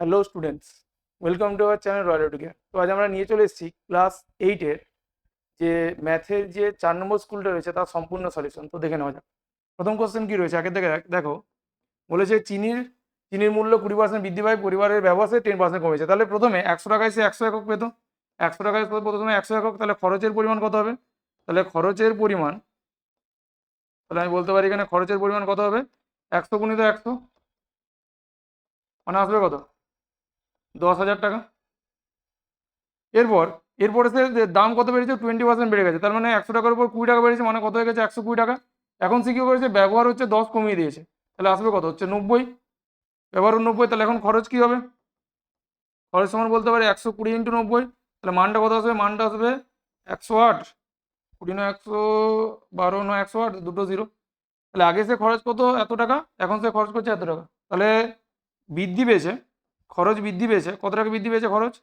Hello students, welcome to our channel royal educare. তো আজ আমরা নিয়ে চলে এসেছি ক্লাস 8-এর যে ম্যাথের যে 4 নম্বর স্কুলটা রয়েছে তার সম্পূর্ণ সলিউশন। তো দেখে নেওয়া যাক। প্রথম কোশ্চেন কি রয়েছে আগে থেকে দেখো। বলেছে চিনির মূল্য 20% বৃদ্ধি পায়, পরিবারের ব্যবহারে 10% কমেছে। তাহলে প্রথমে 100 টাকায় সে 100 একক পেত। 100 টাকায় প্রথমে 100 একক, তাহলে খরচের পরিমাণ কত হবে? তাহলে খরচের পরিমাণ, তাহলে আমি বলতে পারি এখানে খরচের পরিমাণ কত হবে? 100 গুণিত 100 মানে আসবে কত? 10,000 টাকা। এরপর এরপরে সে দাম কত বেড়েছে? 20% বেড়ে গেছে। তার মানে 100 টাকার উপর 20 টাকা বেড়েছে, মানে কত হয়ে গেছে? 120 টাকা। এখন সে কি করেছে? ব্যবহার হচ্ছে 10 কমিয়ে দিয়েছে। তাহলে আসবে কত? হচ্ছে 90। ব্যবহার 90, তাহলে এখন খরচ কি হবে? খরচ সমান বলতে পারি 120 × 90। তাহলে মানটা কত আসবে? মানটা আসবে 108। 20 9 112 9 108, দুটো জিরো। তাহলে আগে সে খরচ কত? এত টাকা, এখন সে খরচ করছে এত টাকা। তাহলে বৃদ্ধি পেয়েছে, খরচ বৃদ্ধি পেয়েছে। কত টাকা বৃদ্ধি পেয়েছে খরচ?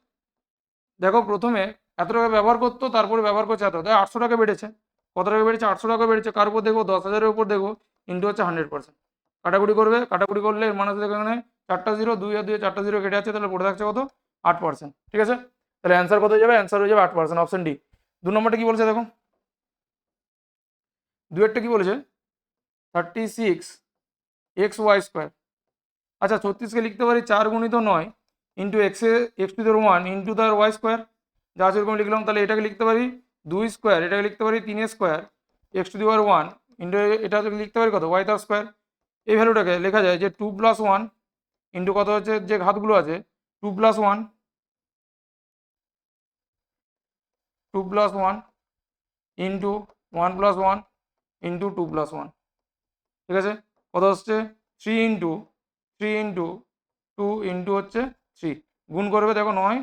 দেখো প্রথমে এত টাকা ব্যবহার করতো, তারপরে ব্যবহার করছে এত, তাই 800 টাকা বেড়েছে। কত টাকা বেড়েছে? 800 টাকা বেড়েছে। কার উপর দেখবো? 10,000-এর উপর দেখবো। ইন্টু হচ্ছে 100%। কাটাকুটি করবে, কাটাকুটি করলে এর মানে দেখো এখানে 4টা জিরো, 2 আর 2 4টা জিরো কেটে যাচ্ছে, তাহলে পড়ে থাকছে কত? 8%। ঠিক আছে, তাহলে অ্যান্সার কত হয়ে যাবে? অ্যান্সার হয়ে যাবে 8%, অপশন ডি। 2 নম্বরটা কি বলেছে দেখো, 2-এরটা কি বলেছে? 36 xy²। আচ্ছা 36কে লিখতে পারি 4 × 9 ইন্টু x⁻1 ইন্টু তার y²। যা আছে এরকম লিখলাম। তাহলে এটাকে লিখতে পারি 2 স্কোয়ার, এটাকে লিখতে পারি 3 স্কোয়ার, x⁻1 ইন্টু এটা লিখতে পারি কত? y তার স্কোয়ার। এই ভ্যালুটাকে লেখা যায় যে 2+1 ইন্টু কত হচ্ছে যে ঘাতগুলো আছে 2+1 ইন্টু 1+1 ইন্টু 2+1। ঠিক আছে, কত হচ্ছে? 3 ইন্টু 2 হচ্ছে 3। গুণ করবে, দেখো 9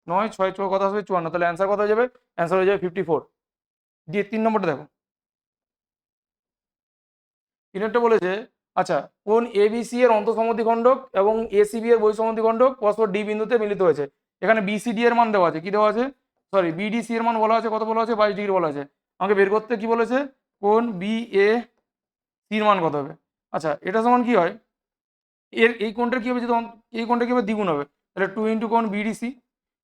9 6 6 কত আসবে? 54। তাহলে অ্যান্সার কত হয়ে যাবে? অ্যান্সার হয়ে যাবে 54। দিয়ে 3 নম্বরটা দেখো। 3-এরটা বলেছে আচ্ছা কোন এবিসি এর অন্তঃসমদ্বিখণ্ডক এবং এসিবি এর বহিঃসমদ্বিখণ্ডক পরস্পর ডি বিন্দুতে মিলিত হয়েছে। এখানে বিসিডি এর মান দেওয়া আছে, কি দেওয়া আছে? সরি, বিডিসি এর মান বলা আছে, কত বলা আছে? 22 ডিগ্রি বলা আছে। আমাকে বের করতে কি বলেছে? কোন বি এ সির মান কত হবে? আচ্ছা এটা সমান কি হয়, এর এই কোণটার কি হবে? যদি এই কোণটা কি হবে? দ্বিগুণ হবে। তাহলে 2 ইন্টু কোণ বিডিসি,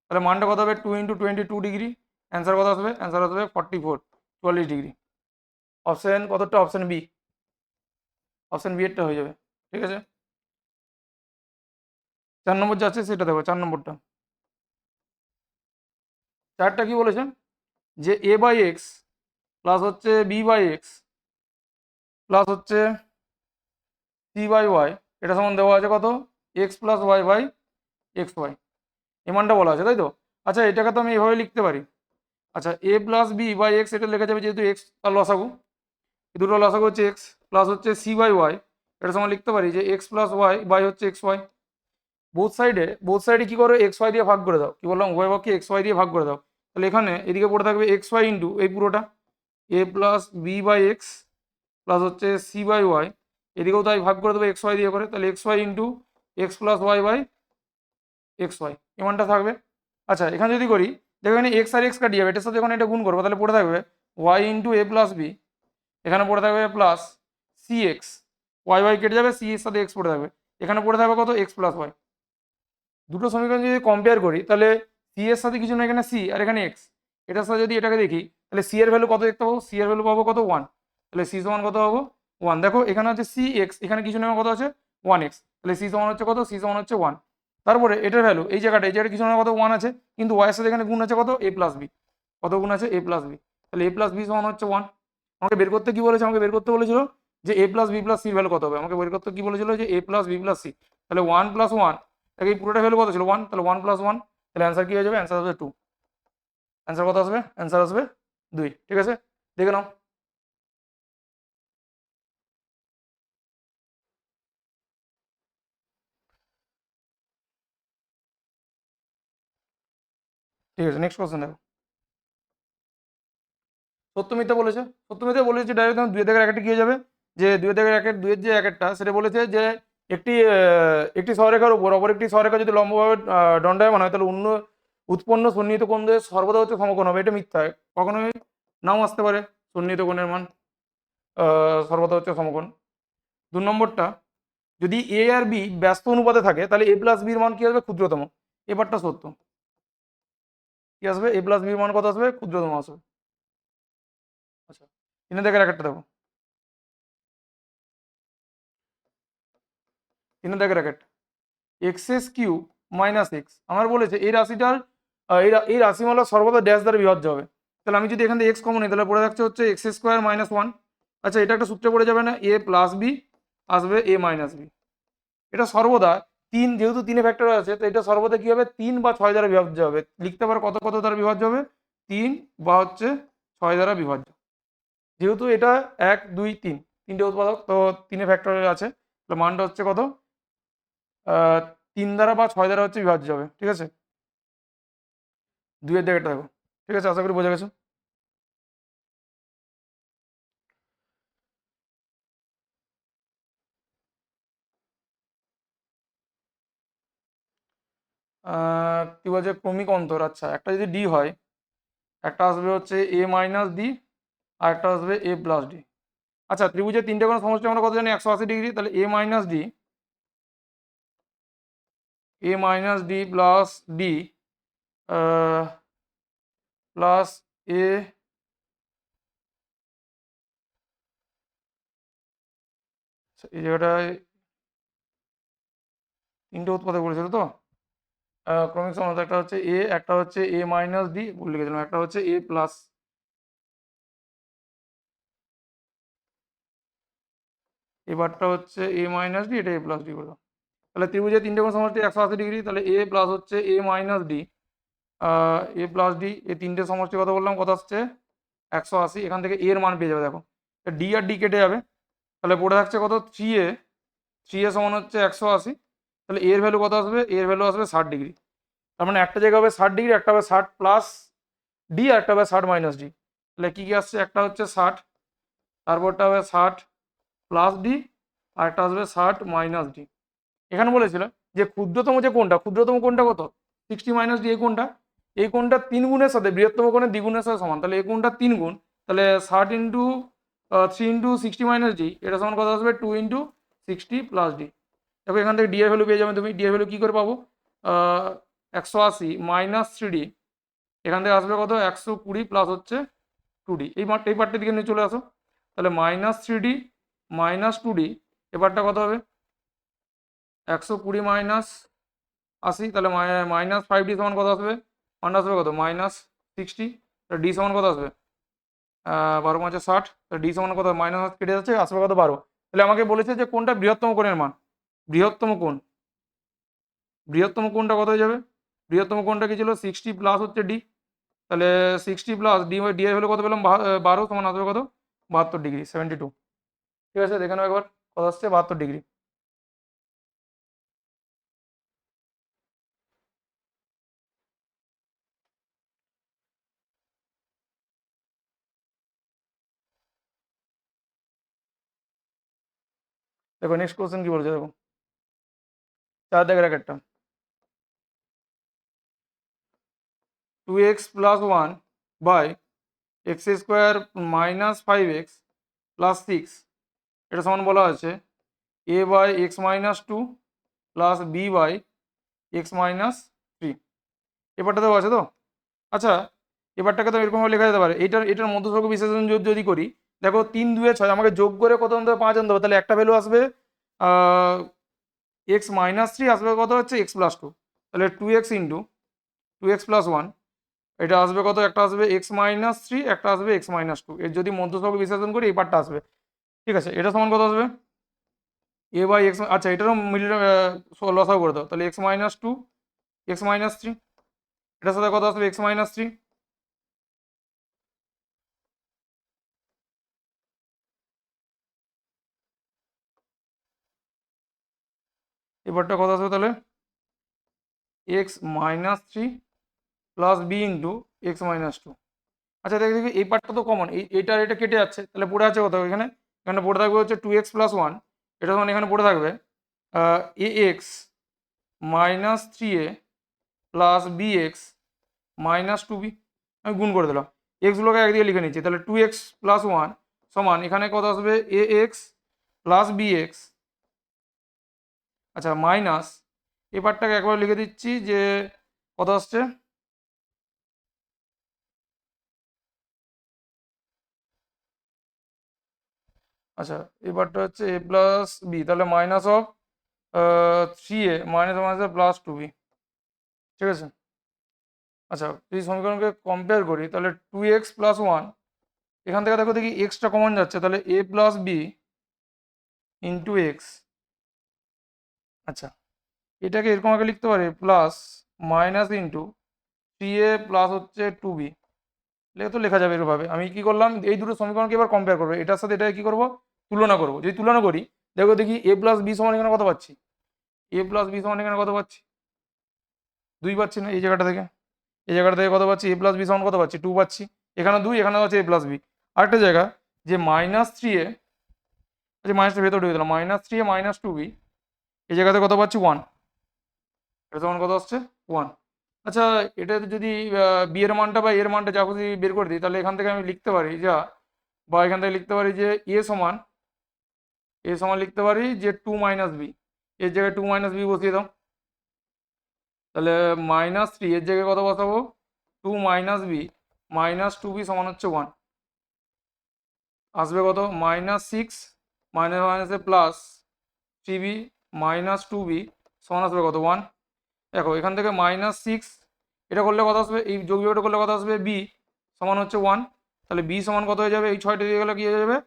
তাহলে মানটা কত হবে? 2 ইন্টু 22 ডিগ্রি। অ্যান্সার কত আসবে? অ্যান্সার আসবে 44, 44 ডিগ্রি। অপশন কতটা? Option B. অপশন বি এরটা হয়ে যাবে। ঠিক আছে, 4 নম্বর যা আছে সেটা দেখো। 4 নম্বরটা, 4টা কি বলেছে? যে a/x প্লাস হচ্ছে b/x প্লাস হচ্ছে c/y, এটা সমান দেওয়া আছে কত? x plus y/xy। এই মানটা বলা আছে, তাই তো? আচ্ছা এটাকে তো আমি এভাবে লিখতে পারি। আচ্ছা a প্লাস b/x এটা লেখা যাবে, যেহেতু x তার লসাগু, এই দুটো লসাগু হচ্ছে x, প্লাস হচ্ছে c/y, এটা সমান লিখতে পারি যে x প্লাস y হচ্ছে xy। বোথ সাইডে কি করো? xy দিয়ে ভাগ করে দাও। কি বললাম? উভয় পক্ষে xy দিয়ে ভাগ করে দাও। তাহলে এখানে এদিকে পড়ে থাকবে xy ইন্টু এই পুরোটা a প্লাস b/x প্লাস হচ্ছে c/y, এদিকেও তাই ভাগ করে দেবো xy দিয়ে করে। তাহলে xy into x plus y/xy এই মানটা থাকবে। আচ্ছা এখানে যদি করি, দেখো এখানে x আর x কাটিয়ে যাবে, এটার সাথে যখন এটা গুণ করবো তাহলে পড়ে থাকবে y into a plus b, এখানে পড়ে থাকবে প্লাস cx, y কেটে যাবে, c এর সাথে x পড়ে থাকবে, এখানে পড়ে থাকবে কত? x plus y। দুটো সমীকরণ যদি কম্পেয়ার করি তাহলে সি এর সাথে কিছু না, এখানে সি আর এখানে এক্স, এটার সাথে যদি এটাকে দেখি তাহলে সি এর ভ্যালু কত দেখতে পাবো? সি এর ভ্যালু পাবো কত? 1। তাহলে সি সমান কত পাবো? 1। দেখো এখানে হচ্ছে সি এক্স, এখানে কিছু না কত আছে? 1x। তাহলে সি সমান হচ্ছে কত? সি সমান হচ্ছে 1। তারপরে এটার ভ্যালু এই জায়গাটা কিছু না কত? 1 আছে, কিন্তু ওয়াই এর সাথে এখানে গুণ আছে কত? A plus B. কত গুণ আছে? এ প্লাস বি। তাহলে এ প্লাস বি সমান হচ্ছে 1। আমাকে বের করতে কি বলেছে? আমাকে বের করতে বলেছিল যে a plus b plus sir value কত হবে। আমাকে বের করতে কি বলেছিল? যে a plus b plus C. তাহলে 1 প্লাস 1, এই পুরোটা ভ্যালু কত ছিল? 1। তাহলে 1 প্লাস 1, তাহলে অ্যান্সার কি হয়ে যাবে? অ্যান্সার আসবে 2। অ্যান্সার কত আসবে? অ্যান্সার আসবে 2। ঠিক আছে, দেখে নাও। ঠিক আছে, নেক্সট কোশ্চেন দেখো। সত্য মিথ্যা বলেছে। সত্য মিথ্যা বলেছে ডাইরেক্ট, দুই দাগের একটা কি হয়ে যাবে? যে দুই দাগের একের দুইয়ের যে একটা সেটা বলেছে যে একটি সরলরেখার উপর অপর একটি সরলরেখা যদি লম্বভাবে দণ্ডায়মান হয় তাহলে উৎপন্ন সন্নিহিত কোণদের সর্বদা হচ্ছে সমকোণ হবে। এটা মিথ্যা, কখনোই নাও আসতে পারে সন্নিহিত কোণের মান সর্বদা হচ্ছে সমকোণ। 2 নম্বরটা, যদি এ আর বি ব্যস্ত অনুপাতে থাকে তাহলে এ প্লাস বির মান কি আসবে? ক্ষুদ্রতম। এবারটা সত্য। কি আসবে? এ প্লাস বির মান কত আসবে? ক্ষুদ্রতম আসবে। আচ্ছা, তিনে দেখে একটা দেখো, তিনে দেখে একটা x s q minus x আমার বলেছে এই রাশিটার এই রাশিমালা সর্বদা ড্যাশ দ্বারা বিভাজ্য হবে। তাহলে আমি যদি এখান থেকে এক্স কমন নিই তাহলে পড়ে থাকছে হচ্ছে এক্স স্কোয়ার মাইনাস ওয়ান। আচ্ছা, এটা একটা সূত্রে পড়ে যাবে না? এ প্লাস বি আসবে এ মাইনাস বি। এটা সর্বদা তিন, যেহেতু তিনে ফ্যাক্টর আছে তো এটা সর্বদা কি হবে? 3 বা 6 দ্বারা বিভাজ্য হবে। লিখতে পারো কত কত দ্বারা বিভাজ্য হবে? 3 বা হচ্ছে 6 দ্বারা বিভাজ্য। যেহেতু এটা 1 2 3 তিনটে উৎপাদক তো তিনে ফ্যাক্টর আছে, তো মানটা হচ্ছে কত? 3 দ্বারা বা 6 দ্বারা হচ্ছে বিভাজ্য হবে। ঠিক আছে, দুইয়ের দিকে দেখো। ঠিক আছে, আশা করি বোঝা গেছে। কি বলছে? ক্রমিক অন্তর। আচ্ছা, একটা যদি ডি হয়, একটা আসবে হচ্ছে এ মাইনাস ডি, আর একটা আসবে এ প্লাস ডি। আচ্ছা, ত্রিভুজের তিনটে কোনো সমষ্টি আমরা কত জানি? 180 ডিগ্রি। তাহলে a minus d plus d plus a, এই জায়গাটায় তিনটে উৎপাদক বলেছিল তো। ক্রমিক সমানুপাত, একটা হচ্ছে এ, একটা হচ্ছে এ মাইনাস ডি, ভুল লিখেছিলাম, একটা হচ্ছে এ প্লাস, এবারটা হচ্ছে এ মাইনাস ডি, এটা এ প্লাস ডি করে দাও। তাহলে ত্রিভুজের তিনটে কোণ সমষ্টি 180 ডিগ্রি। তাহলে এ প্লাস হচ্ছে এ মাইনাস ডি, এ প্লাস ডি, এই তিনটে সমষ্টি কত বললাম? কত আসছে? 180। এখান থেকে এর মান পেয়ে যাবে দেখো, ডি আর ডি কেটে যাবে। তাহলে পড়ে থাকছে কত? 3a। 3a সমান হচ্ছে 180। তাহলে এর ভ্যালু কত আসবে? এর ভ্যালু আসবে 60 ডিগ্রি। তার মানে একটা জায়গা হবে 60 ডিগ্রি, একটা হবে 60 প্লাস ডি, আর একটা হবে 60 মাইনাস ডি। তাহলে কি কি আসছে? একটা হচ্ছে 60, তারপরটা হবে 60 প্লাস ডি, আর একটা আসবে 60 মাইনাস ডি। এখানে বলেছিল যে ক্ষুদ্রতম যে কোণটা, ক্ষুদ্রতম কোণটা কত? 60 মাইনাস ডি। এই কোণটা 3 গুণের সাথে, বৃহত্তম কোণের দ্বিগুণের সাথে সমান। তাহলে এই কোণটা 3 গুণ। তাহলে 60 ইন্টু 3 ইন্টু 60 মাইনাস ডি, এটা সমান কত আসবে? 2 ইন্টু 60 প্লাস ডি। দেখো এখান থেকে ডি এর ভ্যালু পেয়ে যাবে তুমি। ডি এর ভ্যালু কী করে পাবো? 180 মাইনাস 3d, এখান থেকে আসবে কত? 120 প্লাস হচ্ছে 2d। এই পার্টটির দিকে নিয়ে চলে আসো। তাহলে মাইনাস 3d মাইনাস 2d, এবারটা কত হবে? 120 মাইনাস 80, তাহলে মাইনাস 5d সমান কত আসবে? মানটা আসবে কত? মাইনাস 60। ডি সমান কত আসবে? 12 5 60। ডি সমান কত? মাইনাস কেটে যাচ্ছে, আসবে কত? 12। তাহলে আমাকে বলেছে যে কোনটা বৃহত্তম কোণের মান। বৃহত্তম কোণ, বৃহত্তম কোণটা কত হয়ে যাবে? বৃহত্তম কোণটা কি ছিল? 60 প্লাস হচ্ছে ডি। তাহলে 60 প্লাস ডি, ডি এর হলো কত পেলাম? 12 সমান আসবে কত? 72 ডিগ্রি, 72। ঠিক আছে, দেখে নাও একবার কত আসছে? 72 ডিগ্রি। দেখো নেক্সট কোশ্চেন কি বলছে, দেখো 4 দাগের একটা। 2x plus 1 by x square minus 5x plus 6, এটা সমান বলা আছে a by x minus 2 plus b by x minus 3। এবারটা দেওয়া আছে তো। আচ্ছা, এবারটাকে তো এরকমভাবে লেখা যেতে পারে। এটার মধ্যসর্গ বিশ্লেষণ যদি করি, দেখো 3 2 6, আমাকে যোগ করে কত আনতে হবে? 5 আনতে হবে। তাহলে একটা ভ্যালু আসবে এক্স মাইনাস 3, আসবে কত? হচ্ছে এক্স প্লাস 2। তাহলে 2x ইন্টু 2x প্লাস 1, এটা আসবে কত? একটা আসবে এক্স মাইনাস 3, একটা আসবে এক্স মাইনাস 2। এর যদি মধ্যসর্গ বিশ্লেষণ করি এই পার্টটা আসবে। ঠিক আছে, এটা সমান কত আসবে? এ বাই এক্স, আচ্ছা এটারও মিডিল লসাও করে দাও। তাহলে এক্স মাইনাস 2 এক্স মাইনাস 3, এটার সাথে কত আসবে? X minus 3। এবারটা কত আসবে তাহলে? X minus 3 plus b into x minus 2। আচ্ছা দেখি দেখি, এই পার্টটা তো কমন, এটা কেটে যাচ্ছে। তাহলে পড়ে আছে কত এখানে? এখানে পড়ে থাকবে হচ্ছে 2x প্লাস 1, এটা মানে এখানে পড়ে থাকবে a x minus 3a plus b x minus 2b। আমি গুণ করে দিলাম, এক্সগুলোকে একদিকে লিখে নিচ্ছি। তাহলে 2x প্লাস 1 সমান এখানে কত আসবে? এ এক্স প্লাস বি এক্স আচ্ছা মাইনাস এই পার্টটাকে একবার লিখে দিচ্ছি যে কত আসছে, আচ্ছা এবারটা হচ্ছে এ প্লাস বি, তাহলে minus of 3a minus minus plus 2b, ঠিক আছে। আচ্ছা এই সমীকরণকে কম্পেয়ার করি তাহলে 2x প্লাস 1, এখান থেকে দেখো দেখি এক্সটা কমন যাচ্ছে, তাহলে a plus b into x. আচ্ছা এটাকে এরকম আগে লিখতে পারি plus minus into 3a plus হচ্ছে 2b, তো লেখা যাবে এরভাবে। আমি কি করলাম, এই দুটো সমীকরণকে এবার কম্পেয়ার করবো, এটার সাথে এটা কি করব, তুলনা করব। যদি তুলনা করি দেখো দেখি এ প্লাস বি সমান এখানে কত পাচ্ছি, এ প্লাস বি সমান এখানে কত পাচ্ছি, 2 পাচ্ছি না এই জায়গাটা থেকে, এই জায়গাটা থেকে কত পাচ্ছি, এ প্লাস বি সমান কত পাচ্ছি, 2 পাচ্ছি। এখানে 2, এখানে হচ্ছে এ প্লাস বি। আরেকটা জায়গা যে মাইনাস 3a, আচ্ছা মাইনাসটা ভেতরে ঢুকে দিলাম, মাইনাস 3a মাইনাস 2b, এই জায়গাতে কত পাচ্ছি 1, এটা সমান কত আসছে 1। আচ্ছা এটা যদি বি এর মানটা বা এর মানটা যা খুশি বের করে দিই, তাহলে এখান থেকে আমি লিখতে পারি যা, বা এখান থেকে লিখতে পারি যে এ সমান লিখতে পারি যে 2 মাইনাস বি, এর জায়গায় 2 মাইনাস বি বসিয়ে দাও, তাহলে মাইনাস 3 এর জায়গায় কত বসাবো 2 মাইনাস বি মাইনাস 2b সমান হচ্ছে 1, আসবে কত মাইনাস 6 মাইনাস মাইনাসে প্লাস 3b মাইনাস 2b সমান আসবে কত 1। দেখো এখান থেকে মাইনাস 6 এটা করলে কত আসবে, এই যোগ বিয়োগটা করলে কত আসবে বি সমান হচ্ছে 1, তাহলে বি সমান কত হয়ে যাবে, এই 6টা দিয়ে গেলে কি হয়ে যাবে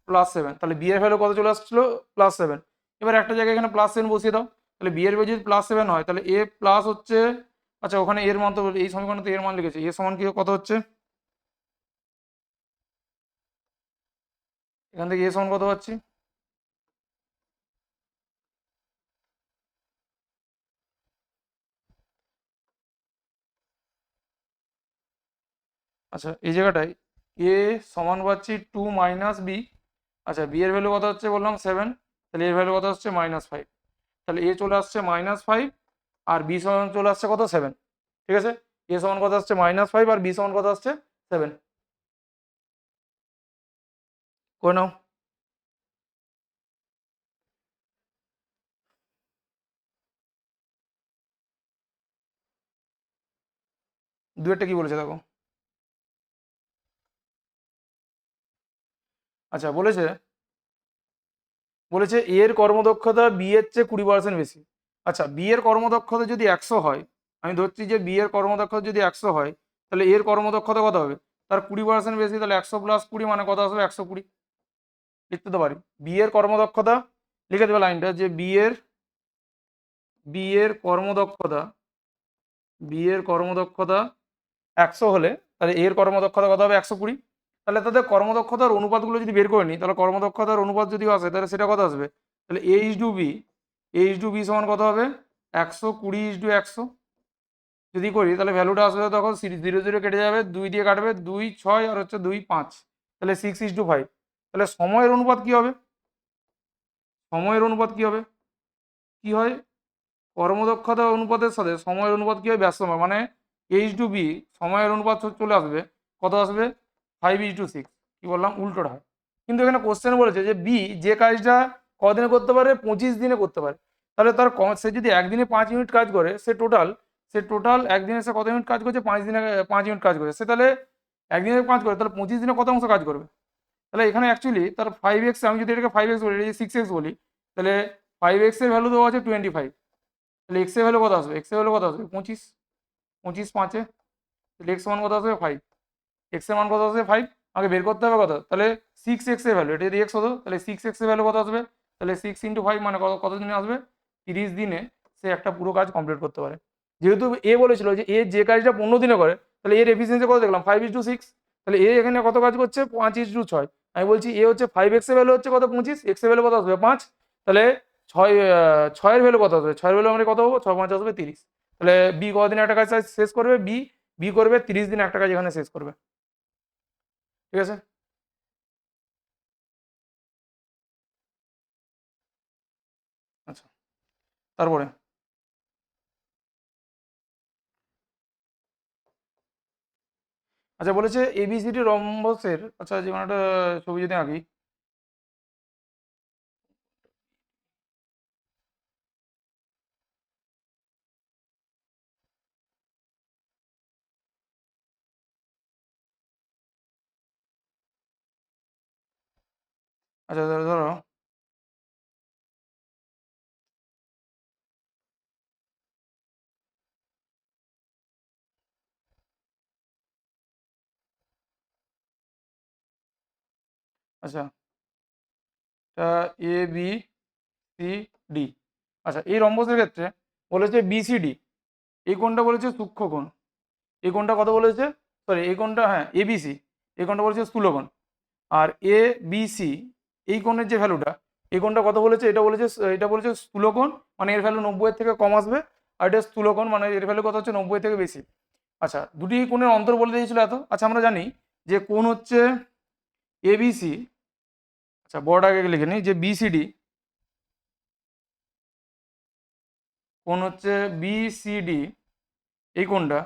+7, তাহলে বি এর ভ্যালু কত চলে আসছিলো +7। এবার একটা জায়গায় এখানে +7 বসিয়ে দাও, তাহলে বি এর ভ্যালু যদি +7 হয় তাহলে এ প্লাস হচ্ছে, আচ্ছা ওখানে এর মান তো এই সমীকরণে তো এর মান লিখেছে, এ সমান কি কত হচ্ছে, এখান থেকে এ সমান কত পাচ্ছি, আচ্ছা এই জায়গাটায় এ সমান পাচ্ছি 2 মাইনাস বি, আচ্ছা বি এর ভ্যালু কত হচ্ছে বললাম 7, তাহলে এর ভ্যালু কত হচ্ছে -5, তাহলে এ চলে আসছে -5 আর বি সমান চলে আসছে কত 7, ঠিক আছে। এ সমান কত আসছে -5 আর বি সমান কত আসছে 7, করে নাও। দুয়েরটা কি বলেছে দেখো, আচ্ছা বলেছে বলেছে এর কর্মদক্ষতা বি এর চেয়ে 20% বেশি। আচ্ছা বি এর কর্মদক্ষতা যদি 100 হয়, আমি ধরছি যে বি এর কর্মদক্ষতা যদি 100 হয়, তাহলে এর কর্মদক্ষতা কত হবে, তার 20% বেশি, তাহলে 100 প্লাস 20 মানে কত আসবে 120, লিখতে তো পারি। বি এর কর্মদক্ষতা লিখে দেবে লাইনটা যে বি এর কর্মদক্ষতা, বি এর কর্মদক্ষতা 100 হলে তাহলে এর কর্মদক্ষতা কত হবে 120, তাহলে তাদের কর্মদক্ষতার অনুপাতগুলো যদি বের করে নিই, তাহলে কর্মদক্ষতার অনুপাত যদি আসে তাহলে সেটা কত আসবে, তাহলে এইচ টু বি সমান কত হবে 120:100, যদি করি তাহলে ভ্যালুটা আসবে তখন 0 0 কেটে যাবে, 2 দিয়ে কাটবে 2 6 আর হচ্ছে 2 5, তাহলে 6:5। তাহলে সময়ের অনুপাত কি হবে, সময়ের অনুপাত কি হবে, কি হয় কর্মদক্ষতা অনুপাতের সাথে সময়ের অনুপাত কি হয় ব্যস্ত সময়, মানে এইচ টু বি সময়ের অনুপাত চলে আসবে কত আসবে 5:6, কি বললাম উল্টোটা হয়। কিন্তু এখানে কোশ্চেন বলেছে যে বি যে কাজটা কদিনে করতে পারে 25 দিনে করতে পারে, তাহলে তার সে যদি একদিনে 5 ইউনিট কাজ করে, সে টোটাল একদিনে সে কত ইউনিট কাজ করছে, 5 দিনে 5 ইউনিট কাজ করে, সে তাহলে একদিনে 5 করে তাহলে 25 দিনে কত অংশ কাজ করবে, তাহলে এখানে অ্যাকচুয়ালি তার 5x, আমি যদি এটাকে 5x বলি, এটা 6x বলি, তাহলে 5x এর ভ্যালু দেওয়া আছে 25, তাহলে এক্স এর ভ্যালু কত আসবে, এক্স এর ভ্যালু কত আসবে 25, 25 5-এ, তাহলে এক্স মান কত আসবে 5, এক্স এর মান কত আসবে 5, আমাকে বের করতে হবে কত, তাহলে 6x এর ভ্যালু, এটা যদি এক্স হতো তাহলে 6x এর ভ্যালু কত আসবে, তাহলে 6 × 5 মানে কত দিনে আসবে 30 দিনে সে একটা পুরো কাজ কমপ্লিট করতে পারে। যেহেতু এ বলেছিল যে এ যে কাজটা 15 দিনে করে, তাহলে এর এফিসিয়েন্সি কত দেখলাম 5:6, তাহলে এ এখানে কত কাজ করছে 5:6, আমি বলছি এ হচ্ছে 5x এর ভ্যালু হচ্ছে কত 25, এক্স এর ভ্যালু কত আসবে 5, তাহলে 6 এর ভ্যালু কত আসবে, 6 এর ভ্যালু আমরা কত হবো 6 × 5 আসবে 30, তাহলে বি কদিনে একটা কাজ শেষ করবে, বি করবে 30 দিনে একটা কাজ এখানে শেষ করবে, ঠিক আছে। আচ্ছা তারপরে আচ্ছা বলেছে এবিসিডি রম্বসের, আচ্ছা যে কোনো একটা ছবি যদি আঁকি, আচ্ছা ধরো আচ্ছা এটা এ বি সি ডি। আচ্ছা এই রম্বসের ক্ষেত্রে বলেছে বিসিডি, এই কোণটা বলেছে সূক্ষ্মকোণ, এই কোণটা কত বলেছে, সরি এই কোণটা হ্যাঁ এবিসি, এই কোণটা বলেছে স্থূলকোণ। আর এ বি সি এই কোণের যে ভ্যালুটা, এই কোণটা কত বলেছে, এটা বলেছে স্থূলকোণ, মানে এর ভ্যালু 90 থেকে কম আসবে। আর এটা স্থূলকোণ মানে এর ভ্যালু কত হচ্ছে 90 থেকে বেশি। আচ্ছা দুটি কোণের অন্তর বলে দিয়েছিল এত। আচ্ছা আমরা জানি যে কোণ হচ্ছে এবিসি, আচ্ছা বড়টা আগে লিখে নিই, যে বিসিডি কোণ হচ্ছে বিসিডি এই কোণটা,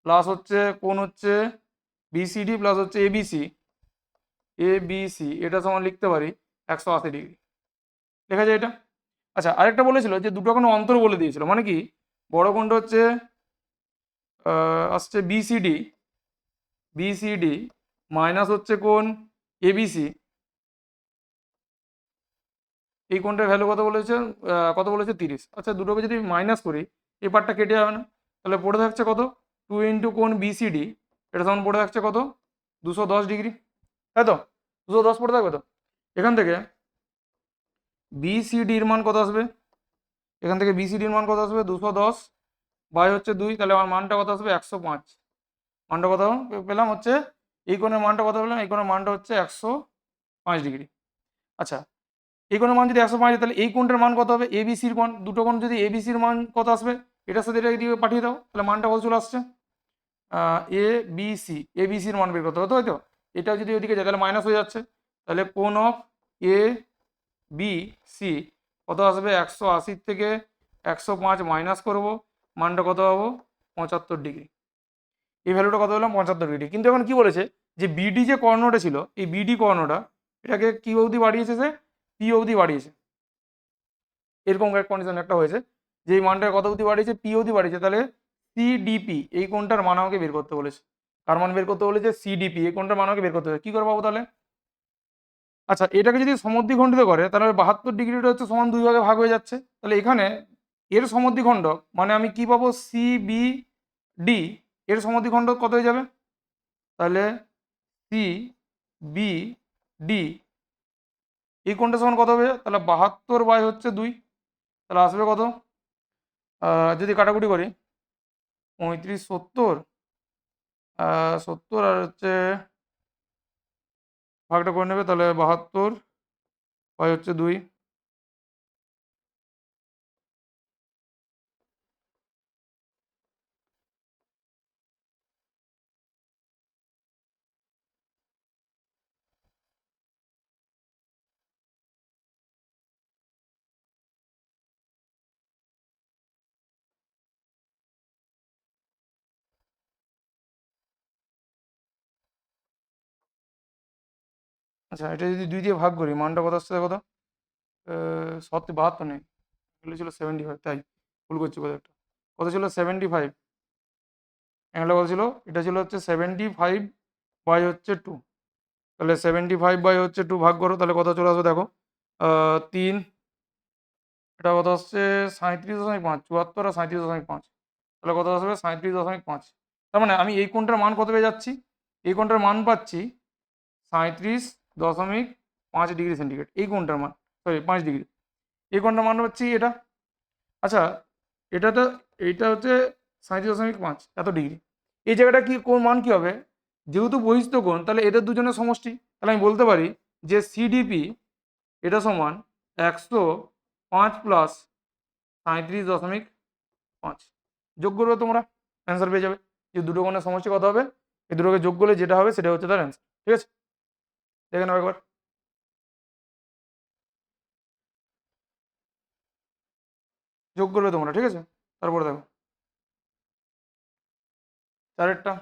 প্লাস হচ্ছে কোণ হচ্ছে বিসিডি প্লাস হচ্ছে এবিসি, এবিসি এটা সমান লিখতে পারি 180 ডিগ্রি, লেখা যায় এটা। আচ্ছা আরেকটা বলেছিল যে দুটো কোনো অন্তর বলে দিয়েছিল, মানে কি বড় কোণটা হচ্ছে আসছে বিসিডি, বিসিডি মাইনাস হচ্ছে কোণ এবিসি, এই কোণটার ভ্যালু কত বলেছে 30। আচ্ছা দুটোকে যদি মাইনাস করি এই পার্টটা কেটে যাবে না, তাহলে পড়ে থাকছে কত 2 ইন্টু কোণ বিসিডি, এটা সমান পড়ে থাকছে কত 210 ডিগ্রি, তাই তো 210 পড়ে থাকবে তো। এখান থেকে বিসিডির মান কত আসবে, এখান থেকে বিসিডির মান কত আসবে 210 বাই হচ্ছে 2, তাহলে আমার মানটা কত আসবে 105। মানটা কত পেলাম হচ্ছে, এই কোণের মানটা কত পেলাম, এই কোণের মানটা হচ্ছে 105 ডিগ্রি। আচ্ছা এই কোণের মান যদি 105 তাহলে এই কোণটার মান কত হবে, এবিসির কোণ, দুটো কোণ যদি এবিসির মান কত আসবে, এটার সাথে এটা এদিকে পাঠিয়ে দাও, তাহলে মানটা কত চলে আসছে এ বি সি, এবিসির মান বের করতে হবে, তাই তো এটা যদি ওইদিকে যায় তাহলে মাইনাস হয়ে যাচ্ছে, তাহলে কোণ অফ এ বি সি কত আসবে 180 থেকে 105 মাইনাস করব, মানটা কত পাবো 75 ডিগ্রি। এই ভ্যালুটা কত পেলাম 75 ডিগ্রি। কিন্তু এখন কি বলেছে যে বিডি যে কর্ণটা ছিল, এই বিডি কর্ণটা এটাকে কি অবধি বাড়িয়েছে, সে পি অবধি বাড়িয়েছে। এরকম এক কন্ডিশন একটা হয়েছে যে এই মানটা কত অবধি বাড়িয়েছে, পি অবধি বাড়িয়েছে, তাহলে সিডিপি এই কোণটার মান আমাকে বের করতে বলেছে। কার মান বের করতে বলেছে, সিডিপি এই কোণটার মান আমাকে বের করতে হবে, কি করে পাবো তাহলে। আচ্ছা এটাকে যদি সমদ্বিখণ্ডিত করে তাহলে 72 ডিগ্রিটা হচ্ছে সমান 2 ভাগে ভাগ হয়ে যাচ্ছে, তাহলে এখানে এর সমদ্বিখণ্ডক মানে আমি কি পাবো, সি বি ডি এর সমদ্বিখণ্ডক কত হয়ে যাবে, তাহলে সি বি ডি এই কোণটা সমান কত হবে, তাহলে 72 বাই হচ্ছে 2, তাহলে আসবে কত, যদি কাটাকুটি করি 35 70, 70 আর হচ্ছে ভাগটা করে নেবে, তাহলে 72 বাই হচ্ছে 2। আচ্ছা এটা যদি 2 দিয়ে ভাগ করি মানটা কত আসছে কত, 72 নেই, এগুলো ছিল 75, তাই ভুল করছি কত একটা, কত ছিল 75, এগুলো কত ছিল, এটা ছিল হচ্ছে 75 বাই হচ্ছে 2, তাহলে 75 বাই হচ্ছে 2 ভাগ করো, তাহলে কত চলে আসবে দেখো 3, এটা কত আসছে 37.5, 74 আর 37.5, তাহলে কত আসবে 37.5। তার মানে আমি এই কোণটার মান কত পেয়ে যাচ্ছি, এই কোণটার মান পাচ্ছি 37.5 ডিগ্রি সেন্টিগ্রেড, এই কোণটার মান, সরি 5 ডিগ্রি, এই কোণটার মান পাচ্ছি এটা। আচ্ছা এটাতে এইটা হচ্ছে 37.5 এত ডিগ্রি, এই জায়গাটা কি কোন মান কি হবে, যেহেতু বহিস্থ কোণ তাহলে এদের দুজনের সমষ্টি, তাহলে আমি বলতে পারি যে সিডিপি এটা সমান 105 প্লাস 37.5, যোগ করবে তোমরা অ্যান্সার পেয়ে যাবে, যে দুটো কোণের সমষ্টি কত হবে, এই দুটোকে যোগ করলে যেটা হবে সেটা হচ্ছে তার অ্যান্সার। ঠিক আছে দেখে নাও একবার, যোগ করবে তোমরা, ঠিক আছে তারপরে দেখো চারেরটা।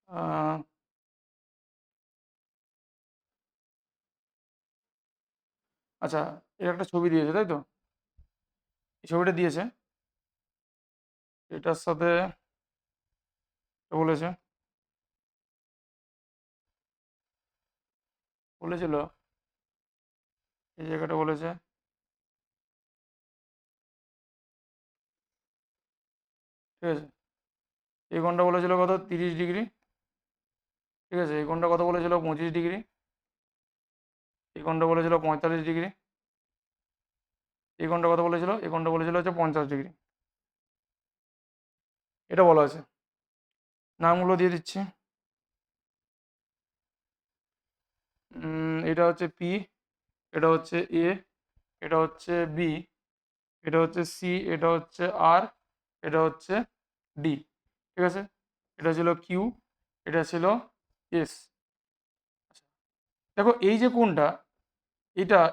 আহ, আচ্ছা এর একটা ছবি দিয়েছে তাই তো, এই ছবিটা দিয়েছে, এটার সাথে এটা বলেছে বলেছিল, এই জায়গাটা বলেছে ঠিক আছে, এই কোণটা বলেছিল কত 30 ডিগ্রি, ঠিক আছে, এই কোণটা কত বলেছিল 25 ডিগ্রি, এই কোণটা বলেছিল 45 ডিগ্রি, এই কোণটা কত বলেছিল, এই কোণটা বলেছিল হচ্ছে 50 ডিগ্রি। এটা বলা আছে, নামগুলো দিয়ে দিচ্ছি। এটা হচ্ছে পি, এটা হচ্ছে এ, এটা হচ্ছে বি, এটা হচ্ছে সি, এটা হচ্ছে আর, এটা হচ্ছে ডি, ঠিক আছে, এটা ছিল কিউ, এটা ছিল এস। দেখো এই যে কোণটা,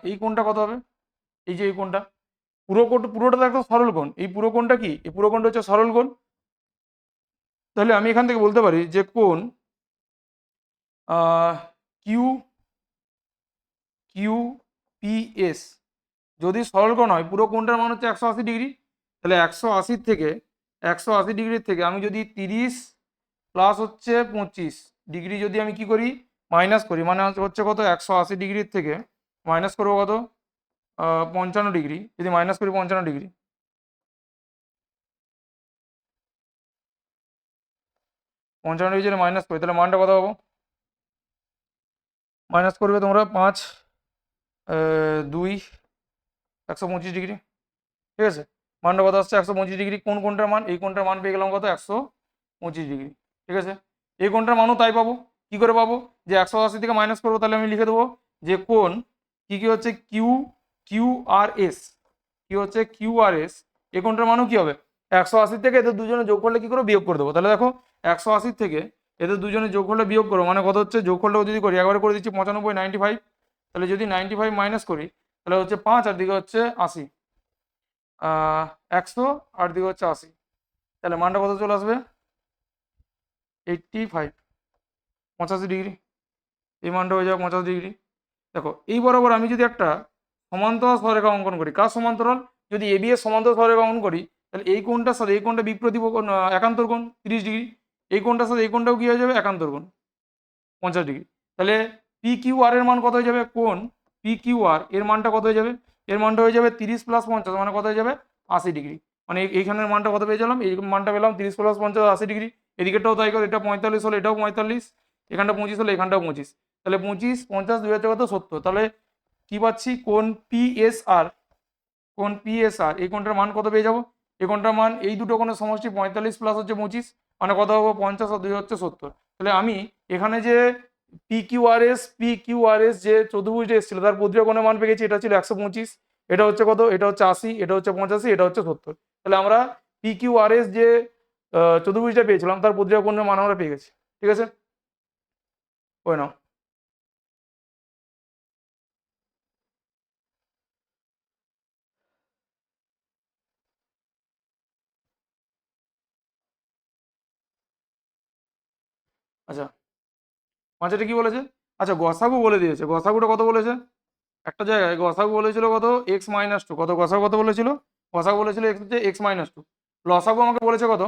এই কোণটা কত হবে, এই যে এই কোণটা, পুরোটা তো একটা সরল কোণ, এই পুরো কোণটা কি, এই পুরো কোণটা হচ্ছে সরল কোণ। তাহলে আমি এখান থেকে বলতে পারি যে কোণ কিউ কিউ পি এস যদি সরল কোণ হয়, পুরো কোণটার মান হচ্ছে 180 ডিগ্রি। তাহলে 180 ডিগ্রির থেকে আমি যদি 30 প্লাস হচ্ছে 25 ডিগ্রি যদি আমি কি করি, মাইনাস করি, মানে হচ্ছে কত, 180 ডিগ্রির থেকে মাইনাস করবো কত, 55 ডিগ্রি, যদি মাইনাস করি 55 ডিগ্রি, 55 ডিগ্রি যদি মাইনাস করি তাহলে মানটা কত পাবো, মাইনাস করবে তোমরা 5 2 125 ডিগ্রি, ঠিক আছে, মানটা কত আসছে 125 ডিগ্রি। কোন কোনটার মান, এই কোনটার মান পেয়ে গেলাম কত 125 ডিগ্রি, ঠিক আছে, এই কোনটার মানও তাই পাবো। কি করে পাবো, যে 180 থেকে মাইনাস করবো, তাহলে আমি লিখে দেবো যে কোন কি কি হচ্ছে কিউ কিউ আর এস, কি হচ্ছে কিউ আর এস, এই কোনটার মানও কি হবে 180 থেকে এদের দুজনে যোগ করলে কি করে বিয়োগ করে দেবো। তাহলে দেখো 180 থেকে এদের দুজনে যোগ করলে বিয়োগ করো, মানে কত হচ্ছে, যোগ করলেও যদি করি একবারে করে দিচ্ছি 95 95, তাহলে যদি 95 মাইনাস করি তাহলে হচ্ছে 5 আর দিকে হচ্ছে 80, 100 আর দিকে হচ্ছে 80, তাহলে মানটা কত চলে আসবে 85, 85 ডিগ্রি, এই মানটা হয়ে যাবে 85 ডিগ্রি। দেখো এই বরাবর আমি যদি একটা সমান্তরাল সরলরেখা অঙ্কন করি, কার সমান্তরাল, যদি এবি এর সমান্তরাল সরলরেখা অঙ্কন করি, তাহলে এই কোণটার সাথে এই কোণটা বিপ্রতিপ কোণ, একান্তর কোণ 30 ডিগ্রি, এই কোণটার সাথে এই কোণটাও কি হয়ে যাবে একান্তর কোণ 50 ডিগ্রি। তাহলে পি কিউ আর এর মান কত হয়ে যাবে, কোণ পি কিউ আর এর মানটা কত হয়ে যাবে, এর মানটা হয়ে যাবে 30 প্লাস 50, মানে কত হয়ে যাবে 80 ডিগ্রি। মানে এইখানের মানটা কত পেয়ে গেলাম, এই মানটা পেলাম 30 প্লাস 50 80 ডিগ্রি। এদিকেটাও তাই করে, এটা 45 হলে এটাও 45, এখানটা 25 হলে এখানটাও 25, তাহলে 25 50 2 হচ্ছে কত 70। তাহলে কি পাচ্ছি, কোণ পিএসআর, কোণ পিএসআর এই কোণটার মান কত পেয়ে যাবো, এই কোণটার মান এই দুটো কোণের সমষ্টি 45 প্লাস হচ্ছে 25, মানে কত হবে 50 আর 2 হচ্ছে 70। তাহলে আমি এখানে যে পি কিউ আর এস যে চতুর্ভুজটা এসেছিল তার প্রতিটা কোণের মান পেয়ে গেছি, এটা ছিল 125, এটা হচ্ছে কত, এটা হচ্ছে 80, এটা হচ্ছে 85, এটা হচ্ছে 70। তাহলে আমরা পি কিউ আর এস যে চতুর্ভুজটা পেয়েছিলাম তার প্রতিটা কোণের মান আমরা পেয়ে গেছি, ঠিক আছে, ওই নাও। আচ্ছা, মাঝেটা কি বলেছে, আচ্ছা গসাগু বলে দিয়েছে, গসাগুটা কত বলেছে, একটা জায়গায় গসাগু বলেছিল কত x-2, কত গসাগু কত বলেছিল, গসাগু বলেছিল x হচ্ছে x-2, লসাগু আমাকে বলেছে কত,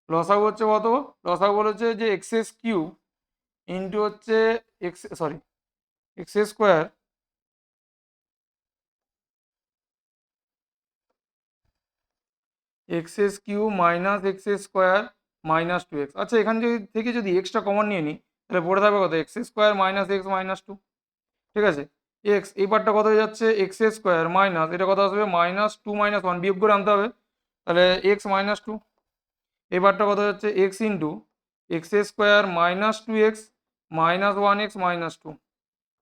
লসাগু হচ্ছে কত, লসাগু বলেছে যে এক্স কিউব ইন্টু হচ্ছে x, sorry, x square x cube minus x square minus 2x। আচ্ছা এখান থেকে যদি এক্সটা কমন নিয়ে নিই তাহলে পড়ে থাকবে কত x square minus x minus 2, ঠিক আছে, এক্স এই পার্টটা কত হয়ে যাচ্ছে এক্স স্কোয়ার মাইনাস এটা কত আসবে -2 - 1 বিয়োগ করে আনতে হবে, তাহলে x-2, এবারটা কত হচ্ছে x into x square -2x minus 1x minus 2।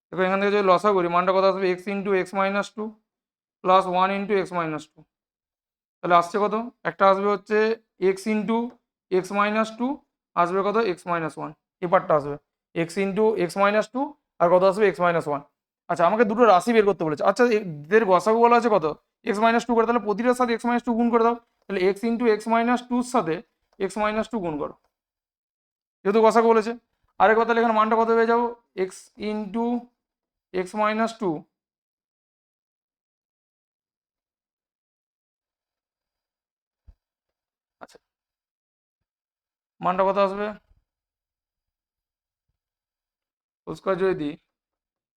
দেখো এখান থেকে যদি লসা করি মানটা কত আসবে x into x-2 plus 1 into x-2, তাহলে আসছে কত, একটা আসবে হচ্ছে এক্স ইন্টু x-2, আসবে কত x-1, এই পার্টটা আসবে এক্স ইন্টু x-2 আর কত আসবে x-1। আচ্ছা আমাকে দুটো রাশি বের করতে বলেছে, আচ্ছা এদের গসাগু বলা আছে কত x-2 করে, তাহলে প্রতিটার সাথে x-2 গুণ করে দাও, তাহলে এক্স ইন্টু x-2 সাথে x-2 গুণ করো, যেহেতু গসাগু বলেছে। আরেকবার তাহলে এখানে মানটা কত পেয়ে যাবো এক্স ইন্টু x-2, আচ্ছা মানটা কত আসবে হোল স্কোয়ার যদি দিই